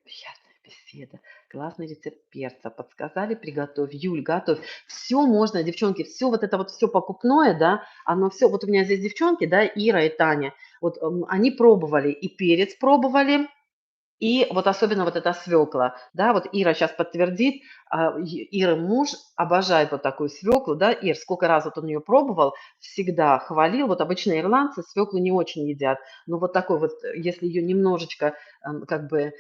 Приятная беседа. Классный рецепт перца. Подсказали, приготовь. Юль, готовь. Все можно, девчонки, все вот это вот все покупное, да, оно все, вот у меня здесь девчонки, да, Ира и Таня, вот они пробовали, и перец пробовали, и вот особенно вот эта свекла, да, вот Ира сейчас подтвердит, Ира муж обожает вот такую свеклу, да, Ир, сколько раз вот он ее пробовал, всегда хвалил, вот обычно ирландцы свеклу не очень едят, но вот такой вот, если ее немножечко как бы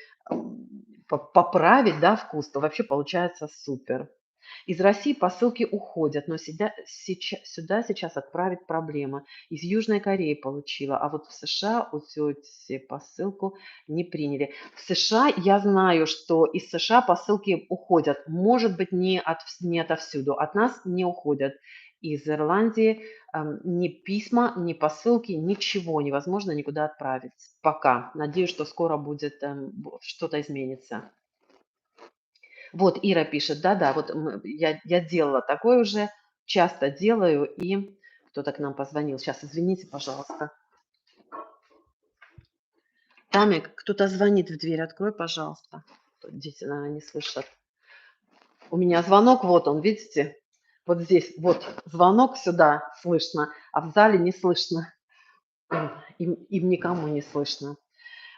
поправить, да, вкус, то вообще получается супер. Из России посылки уходят, но сюда сейчас отправить проблема. Из Южной Кореи получила, а вот в США у тети посылку не приняли. В США я знаю, что из США посылки уходят. Может быть, не отовсюду. От нас не уходят. Из Ирландии ни письма, ни посылки, ничего невозможно никуда отправить. Пока. Надеюсь, что скоро будет что-то изменится. Вот Ира пишет, да-да, вот я делала такое уже, часто делаю, и кто-то к нам позвонил. Сейчас, извините, пожалуйста. Тамик, кто-то звонит в дверь, открой, пожалуйста. Дети, наверное, не слышат. У меня звонок, вот он, видите? Вот здесь, вот звонок сюда слышно, а в зале не слышно. Им никому не слышно.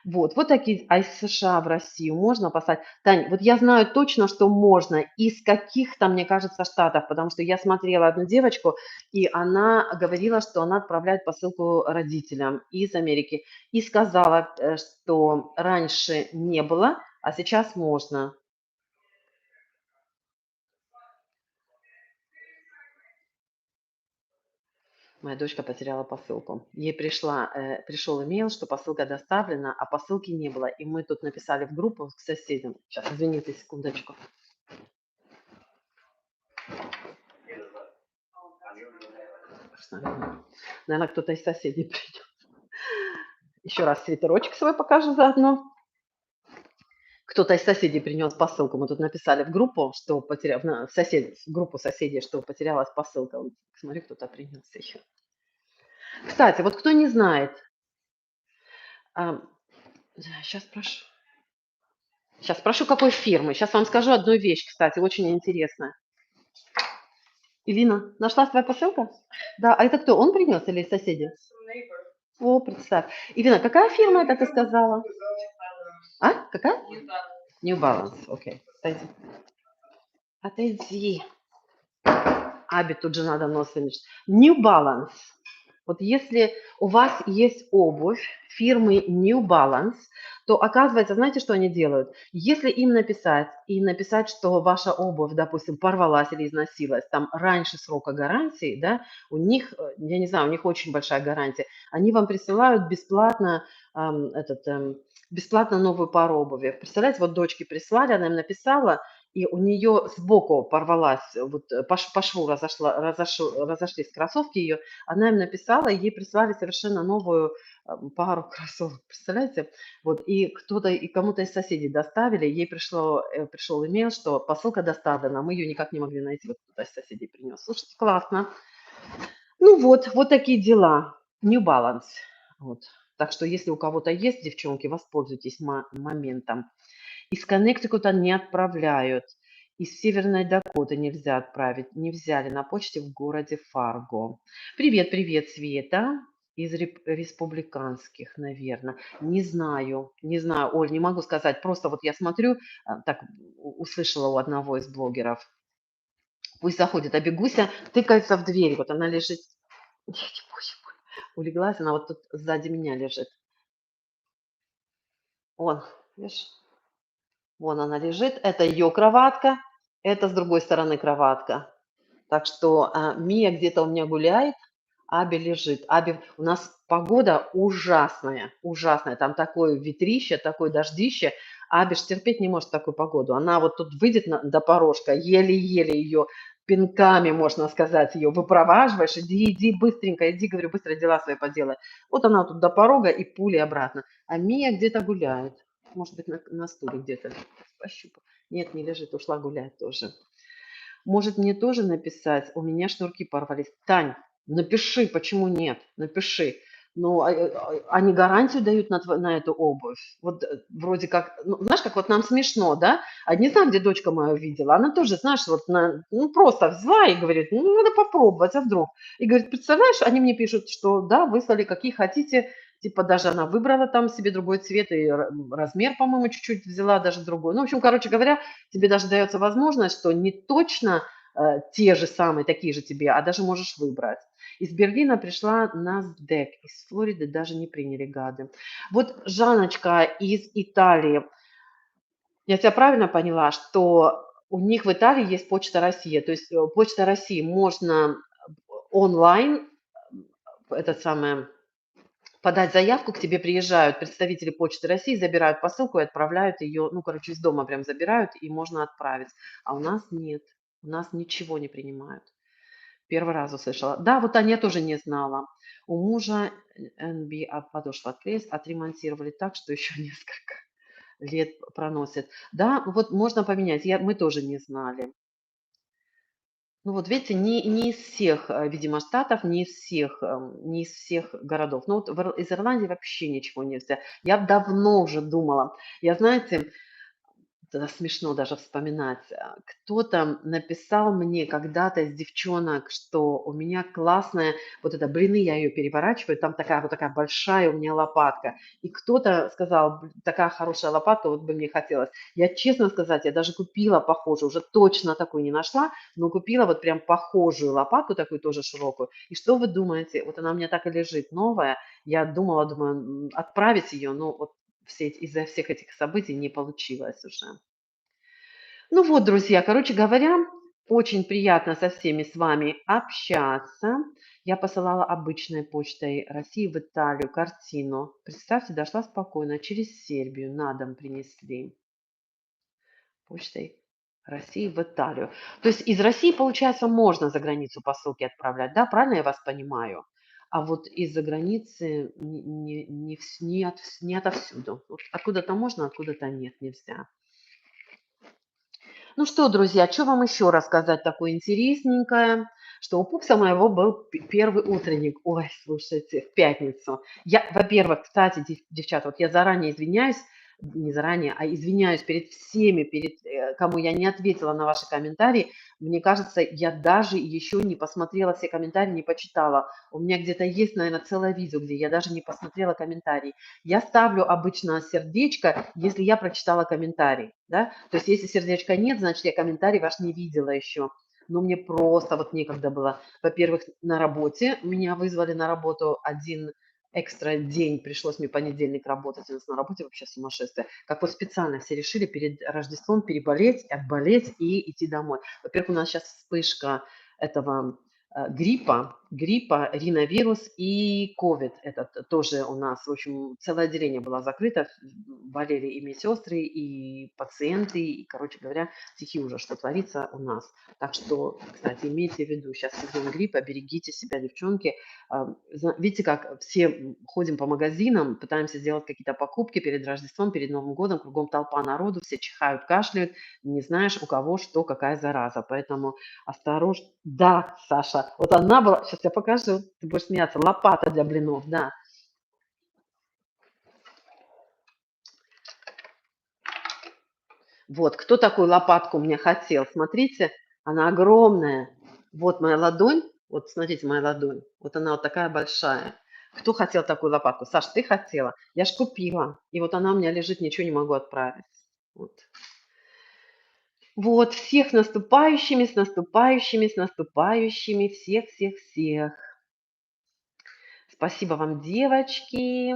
Вот такие, а из США в Россию можно послать? Тань, вот я знаю точно, что можно, из каких-то, мне кажется, штатов, потому что я смотрела одну девочку, и она говорила, что она отправляет посылку родителям из Америки, и сказала, что раньше не было, а сейчас можно. Моя дочка потеряла посылку. Ей пришел имейл, что посылка доставлена, а посылки не было. И мы тут написали в группу к соседям. Сейчас, извините, секундочку. Наверное, кто-то из соседей придет. Еще раз свитерочек свой покажу заодно. Кто-то из соседей принес посылку. Мы тут написали в группу, что в группу соседей, что потерялась посылка. Вот, смотри, кто-то принес еще. Кстати, вот кто не знает, сейчас прошу. Сейчас спрошу, какой фирмы. Сейчас вам скажу одну вещь, кстати, очень интересная. Илина, нашлась твоя посылка? Да, а это кто? Он принес или соседи? О, представь. Ирина, какая фирма это ты сказала? А? Какая? New Balance. Окей. Отойди. Отойди. Аби тут же надо нос вынести. New Balance. Вот если у вас есть обувь фирмы New Balance, то оказывается, знаете, что они делают? Если им написать, что ваша обувь, допустим, порвалась или износилась там раньше срока гарантии, да, у них, я не знаю, у них очень большая гарантия, они вам присылают бесплатно бесплатно новую пару обуви. Представляете, вот дочке прислали, она им написала, и у нее сбоку порвалась, вот по шву разошлись кроссовки ее, она им написала, и ей прислали совершенно новую пару кроссовок, представляете? Вот, и кому-то из соседей доставили, ей пришел имейл, что посылка доставлена, мы ее никак не могли найти, вот кто-то из соседей принес. Слушайте, классно. Ну вот такие дела. New Balance. Вот. Так что если у кого-то есть, девчонки, воспользуйтесь моментом. Из Коннектикута не отправляют. Из Северной Дакоты нельзя отправить. Не взяли на почте в городе Фарго. Привет, привет, Света. Из республиканских, наверное. Не знаю, Оль, не могу сказать. Просто вот я смотрю, так услышала у одного из блогеров. Пусть заходит, а Бегуся тыкается в дверь. Вот она лежит. Улеглась, она вот тут сзади меня лежит. Вон, видишь? Вон она лежит. Это ее кроватка. Это с другой стороны кроватка. Так что Мия где-то у меня гуляет, Аби лежит. Аби, у нас погода ужасная, ужасная. Там такое ветрище, такое дождище. Аби ж терпеть не может такую погоду. Она вот тут выйдет до порожка, еле-еле ее пинками, можно сказать, ее выпроваживаешь. Иди быстренько, иди, говорю, быстро дела свои поделай. Вот она тут до порога и пули обратно. А Мия где-то гуляет. Может быть, на стуле где-то. Пощупаю. Нет, не лежит, ушла гулять тоже. Может, мне тоже написать? У меня шнурки порвались. Тань, напиши, почему нет? Напиши. Ну, они гарантию дают на эту обувь. Вот вроде как, ну, знаешь, как вот нам смешно, да? А не знаю, где дочка моя увидела. Она тоже, знаешь, вот ну, просто взяла и говорит, ну, надо попробовать, а вдруг? И говорит, представляешь, они мне пишут, что да, выслали, какие хотите. Типа даже она выбрала там себе другой цвет и размер, по-моему, чуть-чуть взяла даже другой. Ну, в общем, короче говоря, тебе даже дается возможность, что не точно те же самые, такие же тебе, а даже можешь выбрать. Из Берлина пришла NASDAQ, из Флориды даже не приняли гады. Вот Жаночка из Италии, я тебя правильно поняла, что у них в Италии есть Почта России, то есть Почта России можно онлайн, этот самый, подать заявку, к тебе приезжают представители Почты России, забирают посылку и отправляют ее, ну, короче, из дома прям забирают, и можно отправить. А у нас нет, у нас ничего не принимают. Первый раз услышала. Да, вот Аня тоже не знала. У мужа NB подошва отклеилась, отремонтировали так, что еще несколько лет проносит. Да, вот можно поменять. Мы тоже не знали. Ну вот видите, не из всех, видимо, штатов, не из всех городов. Ну вот из Ирландии вообще ничего нельзя. Я давно уже думала. Я, знаете, это смешно даже вспоминать. Кто-то написал мне когда-то из девчонок, что у меня классная, вот это блины, я ее переворачиваю, там такая вот такая большая у меня лопатка. И кто-то сказал, такая хорошая лопатка, вот бы мне хотелось. Я, честно сказать, я даже купила похожую, уже точно такую не нашла, но купила вот прям похожую лопатку, такую тоже широкую. И что вы думаете? Вот она у меня так и лежит, новая. Я думаю, отправить ее, но вот из-за всех этих событий не получилось уже. Ну вот, друзья, короче говоря, Очень приятно со всеми с вами общаться. Я посылала обычной почтой России в Италию картину. Представьте, дошла спокойно через Сербию, на дом принесли. Почтой России в Италию. То есть из России, получается, можно за границу посылки отправлять, да? Правильно я вас понимаю? А вот из-за границы не отовсюду. Вот откуда-то можно, откуда-то нет, нельзя. Ну что, друзья, что вам еще рассказать такое интересненькое? Что у пупса моего был первый утренник. Ой, слушайте, в пятницу. Я, во-первых, кстати, девчата, вот я заранее извиняюсь, не заранее, а извиняюсь перед всеми, перед кому я не ответила на ваши комментарии. Мне кажется, я даже еще не посмотрела все комментарии, не почитала. У меня где-то есть, наверное, целое видео, где я даже не посмотрела комментарии. Я ставлю обычно сердечко, если я прочитала комментарий, да. То есть если сердечка нет, значит, я комментарий ваш не видела еще. Но мне просто вот некогда было. Во-первых, на работе меня вызвали на работу один экстра день, пришлось мне понедельник работать, у нас на работе вообще сумасшествие. Как вот специально все решили перед Рождеством переболеть, отболеть и идти домой. Во-первых, у нас сейчас вспышка этого гриппа, риновирус и ковид. Этот тоже у нас, в общем, целое отделение было закрыто. Болели и медсестры, и пациенты, и, короче говоря, стихи уже, что творится у нас. Так что, кстати, имейте в виду, сейчас сезон гриппа, берегите себя, девчонки. Видите, как все ходим по магазинам, пытаемся сделать какие-то покупки перед Рождеством, перед Новым годом, кругом толпа народу, все чихают, кашляют, не знаешь, у кого что, какая зараза. Поэтому осторожно. Да, Саша, вот она была, сейчас я покажу, ты будешь смеяться, лопата для блинов, да. Вот, кто такую лопатку мне хотел? Смотрите, она огромная. Вот моя ладонь, вот смотрите, моя ладонь, вот она вот такая большая. Кто хотел такую лопатку? Саш, ты хотела? Я ж купила. И вот она у меня лежит, ничего не могу отправить. Вот. Вот, всех с наступающими, с наступающими, всех-всех-всех. Спасибо вам, девочки.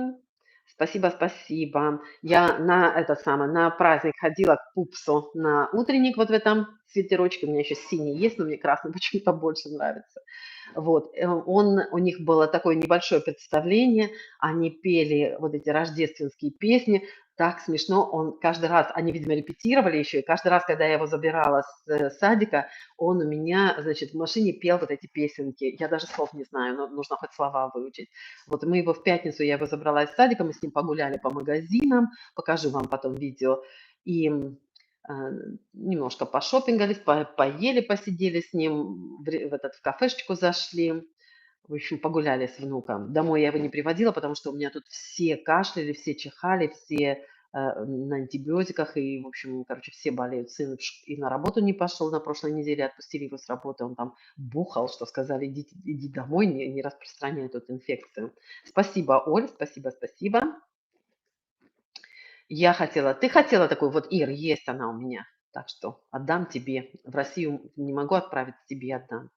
Спасибо, спасибо. Я на это самое, на праздник ходила к пупсу на утренник вот в этом свитерочке. У меня еще синий есть, но мне красный почему-то больше нравится. Вот, у них было такое небольшое представление, они пели вот эти рождественские песни, так смешно, он каждый раз, они, видимо, репетировали еще, и каждый раз, когда я его забирала с садика, он у меня, значит, в машине пел вот эти песенки. Я даже слов не знаю, но нужно хоть слова выучить. Вот мы его в пятницу, я его забрала из садика, мы с ним погуляли по магазинам, покажу вам потом видео, и а, немножко пошопингались, поели, посидели с ним, в кафешечку зашли, в общем, погуляли с внуком. Домой я его не приводила, потому что у меня тут все кашляли, все чихали, все на антибиотиках, и, в общем, короче, все болеют. Сын и на работу не пошел на прошлой неделе, отпустили его с работы, он там бухал, что сказали, иди домой, не распространяй эту инфекцию. Спасибо, Оль, спасибо, спасибо. Я хотела, ты хотела такой, вот, Ир, есть она у меня. Так что отдам тебе. В Россию не могу отправить, тебе отдам.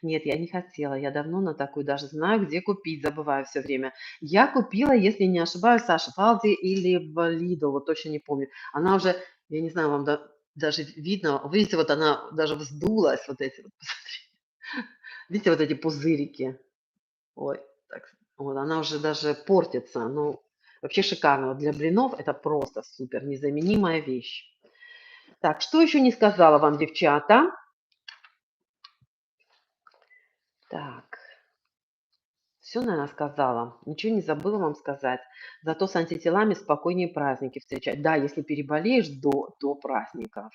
Нет, я не хотела. Я давно на такую даже знаю, где купить, забываю все время. Я купила, если не ошибаюсь, Саша, в Алди или в Lidl, вот точно не помню. Она уже, я не знаю, вам даже видно, видите, вот она даже вздулась, вот эти вот, посмотри. Видите, вот эти пузырики. Ой, так, вот она уже даже портится. Ну, вообще шикарно. Вот для блинов это просто супер, незаменимая вещь. Так, что еще не сказала вам, девчата? Так, все, наверное, сказала. Ничего не забыла вам сказать. Зато с антителами спокойнее праздники встречать. Да, если переболеешь до праздников.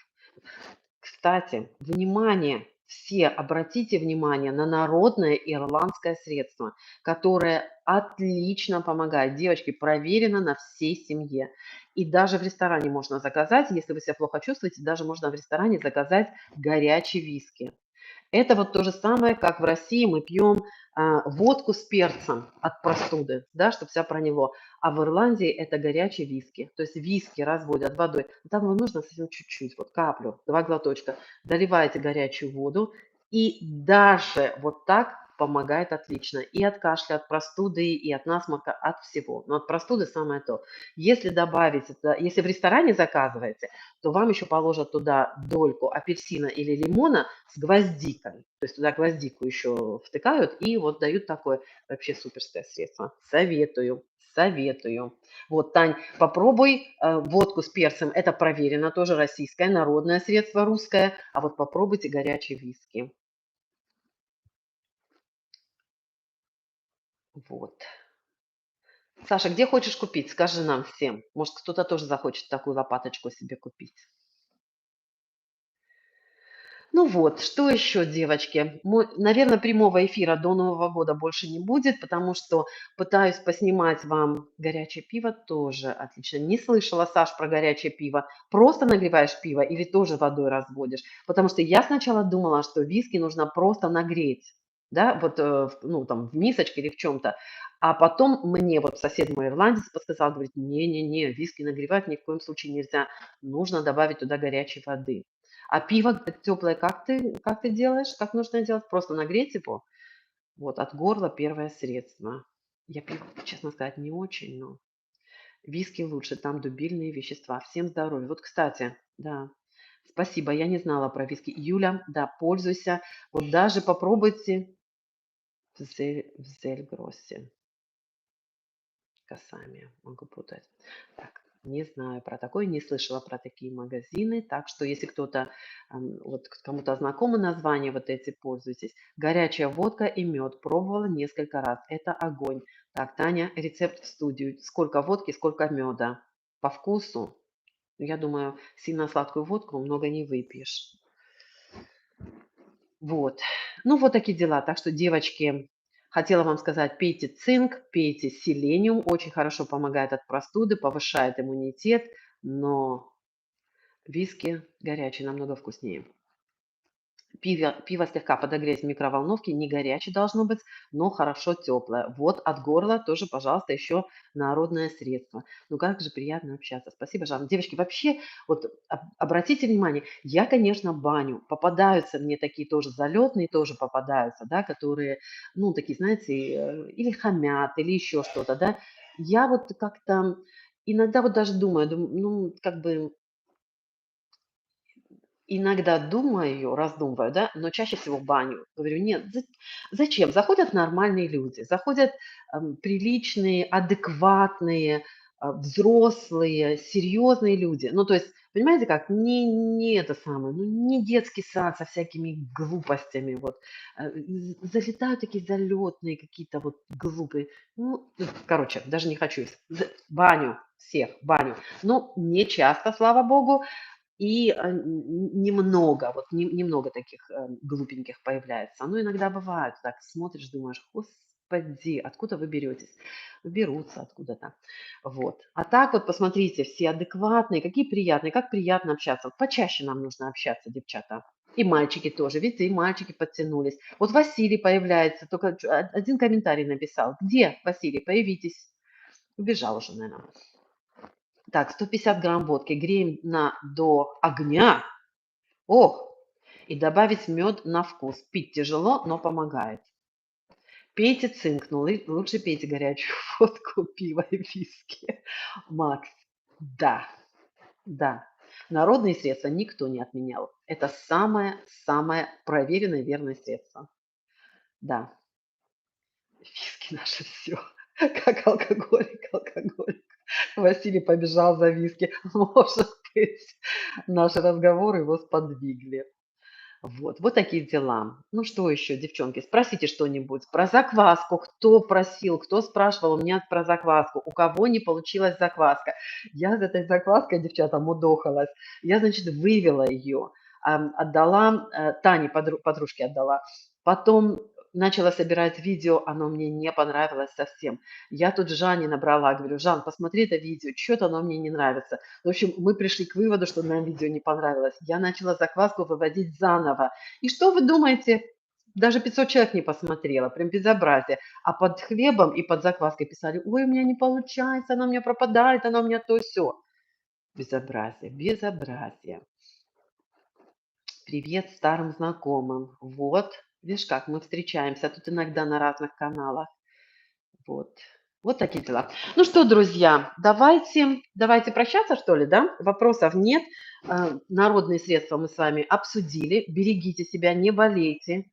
Кстати, внимание, все обратите внимание на народное ирландское средство, которое отлично помогает. Девочки, проверено на всей семье. И даже в ресторане можно заказать, если вы себя плохо чувствуете, даже можно в ресторане заказать горячий виски. Это вот то же самое, как в России мы пьем водку с перцем от простуды, да, чтобы себя проняло. А в Ирландии это горячий виски. То есть виски разводят водой. Там вам нужно совсем чуть-чуть, вот каплю, 2 глоточка. Доливаете горячую воду и даже вот так помогает отлично. И от кашля, от простуды, и от насморка, от всего. Но от простуды самое то. Если добавить это, если в ресторане заказываете, то вам еще положат туда дольку апельсина или лимона с гвоздикой. То есть туда гвоздику еще втыкают и вот дают такое вообще суперское средство. Советую, советую. Вот, Тань, попробуй водку с перцем. Это проверено, тоже российское, народное средство русское. А вот попробуйте горячий виски. Вот. Саша, где хочешь купить? Скажи нам всем. Может, кто-то тоже захочет такую лопаточку себе купить. Ну вот, что еще, девочки? Наверное, прямого эфира до Нового года больше не будет, потому что пытаюсь поснимать вам горячее пиво тоже отлично. Не слышала, Саш, про горячее пиво. Просто нагреваешь пиво или тоже водой разводишь? Потому что я сначала думала, что виски нужно просто нагреть, да, вот, ну, там, в мисочке или в чем-то. А потом мне вот сосед мой ирландец подсказал, говорит, не-не-не, виски нагревать ни в коем случае нельзя, нужно добавить туда горячей воды. А пиво теплое как ты делаешь? Как нужно делать? Просто нагреть его. Вот, от горла первое средство. Я пиво, честно сказать, не очень, но виски лучше, там дубильные вещества. Всем здоровья. Вот, кстати, да, спасибо, я не знала про виски. Юля, да, пользуйся. Вот даже попробуйте в Зельгроссе. Касами, могу путать. Так, не знаю про такое, не слышала про такие магазины. Так что, если кто-то, вот кому-то знакомы названия вот эти, пользуйтесь. Горячая водка и мед. Пробовала несколько раз. Это огонь. Так, Таня, рецепт в студию. Сколько водки, сколько меда. По вкусу. Я думаю, сильно сладкую водку много не выпьешь. Вот. Ну, вот такие дела. Так что, девочки, хотела вам сказать, пейте цинк, пейте селениум. Очень хорошо помогает от простуды, повышает иммунитет, но виски горячий намного вкуснее. Пиво слегка подогреть в микроволновке, не горячее должно быть, но хорошо теплое. Вот от горла тоже, пожалуйста, еще народное средство. Ну как же приятно общаться. Спасибо, Жанна. Девочки, вообще, вот обратите внимание, я, конечно, баню. Попадаются мне такие тоже залетные, тоже попадаются, да, которые, ну, такие, знаете, или хамят, или еще что-то, да. Я вот как-то иногда вот даже думаю, ну, как бы иногда думаю, раздумываю, да, но чаще всего в баню. Говорю: "Нет, зачем?" Заходят нормальные люди, заходят, приличные, адекватные, взрослые, серьезные люди. Ну, то есть, понимаете как, не это самое, ну, не детский сад со всякими глупостями вот. Залетают такие залетные какие-то вот глупые. Ну, короче, даже не хочу их. Баню всех, баню. Но не часто, слава богу. И, немного, вот немного таких, глупеньких появляется. Ну, иногда бывает, так смотришь, думаешь: "Господи, откуда вы беретесь?" Берутся откуда-то. Вот. А так вот посмотрите, все адекватные, какие приятные, как приятно общаться. Вот почаще нам нужно общаться, девчата. И мальчики тоже. Видите, и мальчики подтянулись. Вот Василий появляется, только 1 комментарий написал. Где Василий? Появитесь. Убежал уже, наверно. Так, 150 грамм водки греем до огня. Ох! И добавить мед на вкус. Пить тяжело, но помогает. Пейте цинк, но лучше пейте горячую водку, пиво и виски. Макс, да, да. Народные средства никто не отменял. Это самое-самое проверенное верное средство. Да, виски наше все. Как алкоголик. Василий побежал за виски. Может быть, наши разговоры его сподвигли. Вот такие дела. Ну что еще, девчонки, спросите что-нибудь про закваску. Кто просил, кто спрашивал у меня про закваску, у кого не получилась закваска. Я с этой закваской, девчата, мудохалась. Я, значит, вывела ее, отдала, Тане, подружке отдала. Потом начала собирать видео, оно мне не понравилось совсем. Я тут Жанне набрала, говорю: "Жан, посмотри это видео, что-то оно мне не нравится". В общем, мы пришли к выводу, что нам видео не понравилось. Я начала закваску выводить заново. И что вы думаете? Даже 500 человек не посмотрело. Прям безобразие. А под хлебом и под закваской писали: "Ой, у меня не получается, она у меня пропадает, она у меня то все". Безобразие, безобразие. Привет старым знакомым. Вот. Видишь как, мы встречаемся тут иногда на разных каналах. Вот. Вот такие дела. Ну что, друзья, давайте прощаться, что ли, да? Вопросов нет. Народные средства мы с вами обсудили. Берегите себя, не болейте.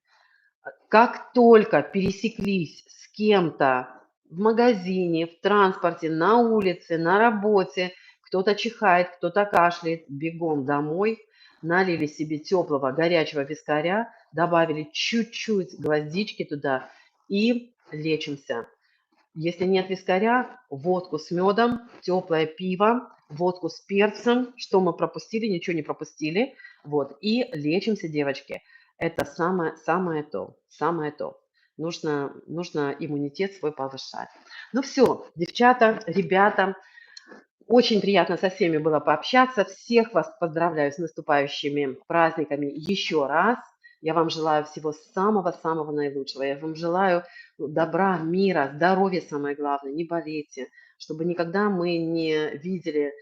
Как только пересеклись с кем-то в магазине, в транспорте, на улице, на работе, кто-то чихает, кто-то кашляет, бегом домой, налили себе теплого горячего вискаря, добавили чуть-чуть гвоздички туда и лечимся. Если нет вискаря, водку с медом, теплое пиво, водку с перцем. Что мы пропустили? Ничего не пропустили. Вот. И лечимся, девочки. Это самое то. Самое то. Нужно иммунитет свой повышать. Ну все, девчата, ребята, очень приятно со всеми было пообщаться. Всех вас поздравляю с наступающими праздниками еще раз. Я вам желаю всего самого-самого наилучшего. Я вам желаю добра, мира, здоровья, самое главное. Не болейте, чтобы никогда мы не видели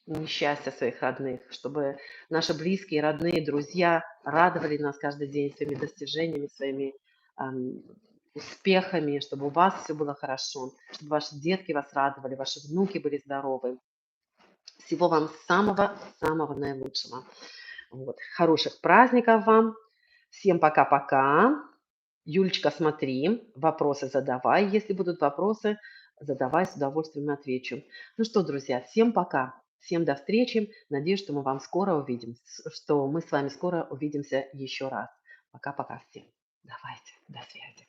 несчастья своих родных, чтобы наши близкие, родные, друзья радовали нас каждый день своими достижениями, своими ам, успехами, чтобы у вас все было хорошо, чтобы ваши детки вас радовали, ваши внуки были здоровы. Всего вам самого-самого наилучшего. Вот. Хороших праздников вам. Всем пока-пока. Юлечка, смотри, вопросы задавай. Если будут вопросы, задавай, с удовольствием отвечу. Ну что, друзья, всем пока. Всем до встречи. Надеюсь, что мы вам скоро увидим, что мы с вами скоро увидимся еще раз. Пока-пока всем. Давайте, до связи.